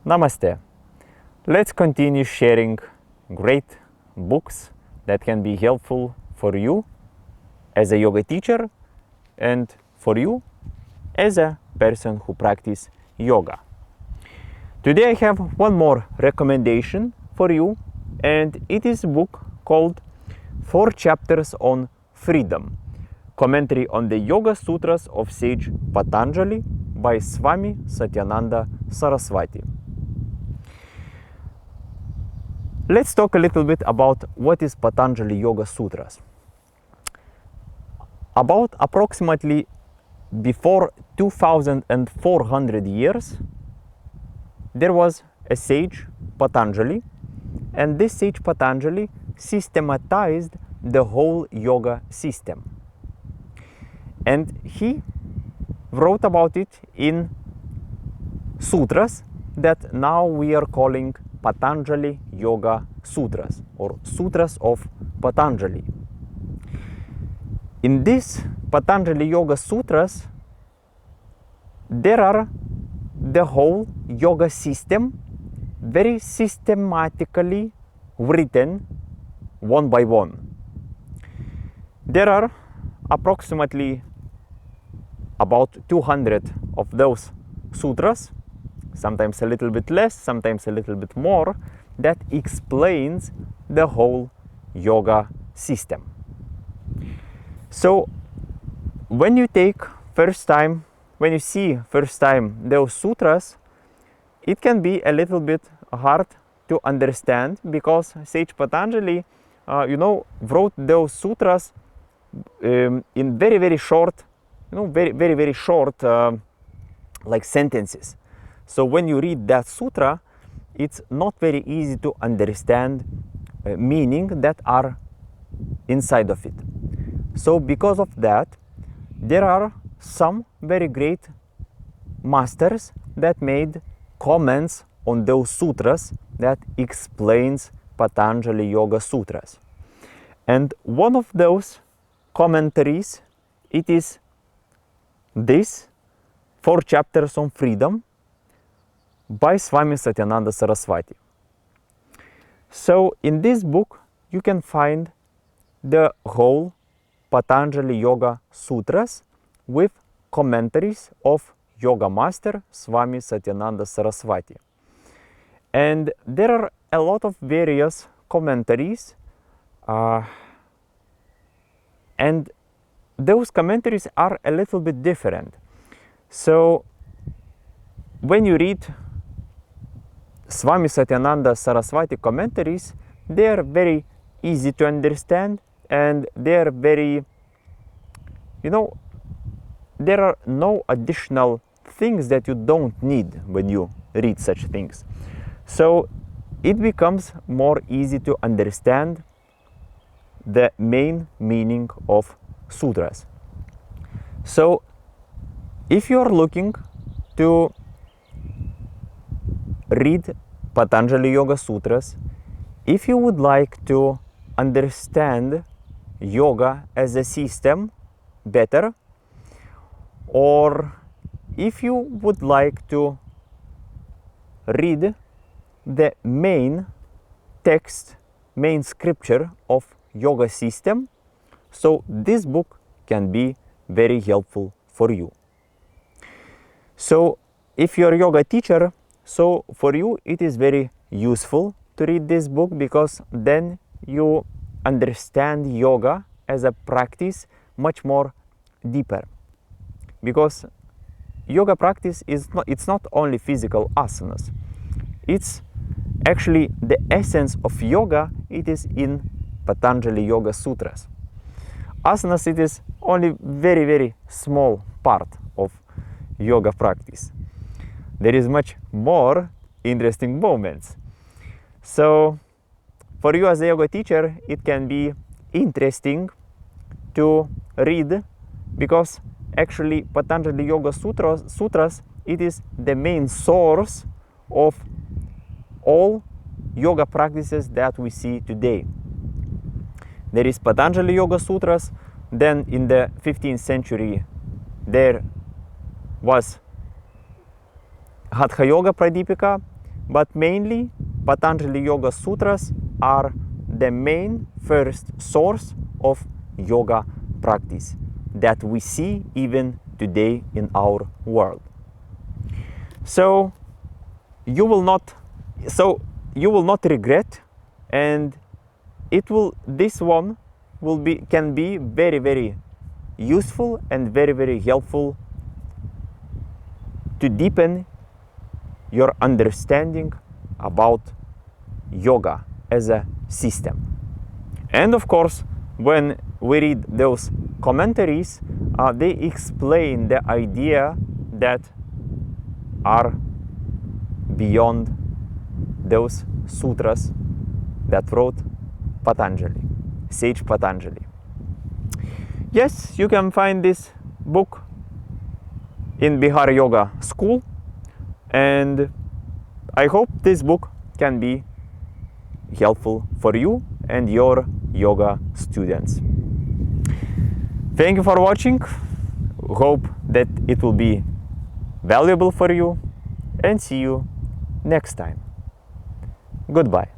Namaste. Let's continue sharing great books that can be helpful for you as a yoga teacher and for you as a person who practices yoga. Today I have one more recommendation for you, and it is a book called 4 Chapters on Freedom, commentary on the Yoga Sutras of sage Patanjali by Swami Satyananda Saraswati. Let's talk a little bit about what is Patanjali Yoga Sutras. About approximately before 2400 years, there was a sage Patanjali, and this sage Patanjali systematized the whole yoga system. And he wrote about it in sutras that now we are calling Patanjali Yoga Sutras, or Sutras of Patanjali. In this Patanjali Yoga Sutras, there are the whole yoga system very systematically written one by one. There are approximately about 200 of those sutras, sometimes a little bit less, sometimes a little bit more, that explains the whole yoga system. So when you see first time those sutras, it can be a little bit hard to understand, because sage Patanjali wrote those sutras in very short, very short like sentences. So when you read that sutra, it's not very easy to understand meaning that are inside of it. So because of that, there are some very great masters that made comments on those sutras that explains Patanjali Yoga Sutras. And one of those commentaries, it is this 4 Chapters on Freedom by Swami Satyananda Saraswati. So in this book you can find the whole Patanjali Yoga Sutras with commentaries of Yoga Master Swami Satyananda Saraswati. And there are a lot of various commentaries, and those commentaries are a little bit different. So when you read Swami Satyananda Saraswati commentaries, they are very easy to understand, and they are very, there are no additional things that you don't need when you read such things. So it becomes more easy to understand the main meaning of sutras. So if you are looking to read Patanjali Yoga Sutras, if you would like to understand yoga as a system better, or if you would like to read the main text, main scripture of yoga system, so this book can be very helpful for you. So if you're a yoga teacher, so for you it is very useful to read this book, because then you understand yoga as a practice much more deeper. Because yoga practice it's not only physical asanas. It's actually the essence of yoga, it is in Patanjali Yoga Sutras. Asanas, it is only very small part of yoga practice. There is much more interesting moments. So for you as a yoga teacher, it can be interesting to read, because actually Patanjali Yoga Sutras, it is the main source of all yoga practices that we see today. There is Patanjali Yoga Sutras, then in the 15th century there was Hatha Yoga Pradipika, but mainly Patanjali Yoga Sutras are the main first source of yoga practice that we see even today in our world. So you will not regret, and this one can be very, very useful and very, very helpful to deepen your understanding about yoga as a system. And of course, when we read those commentaries, they explain the idea that are beyond those sutras that wrote Patanjali, sage Patanjali. Yes, you can find this book in Bihar Yoga School, and I hope this book can be helpful for you and your yoga students. Thank you for watching. Hope that it will be valuable for you, and see you next time. Goodbye.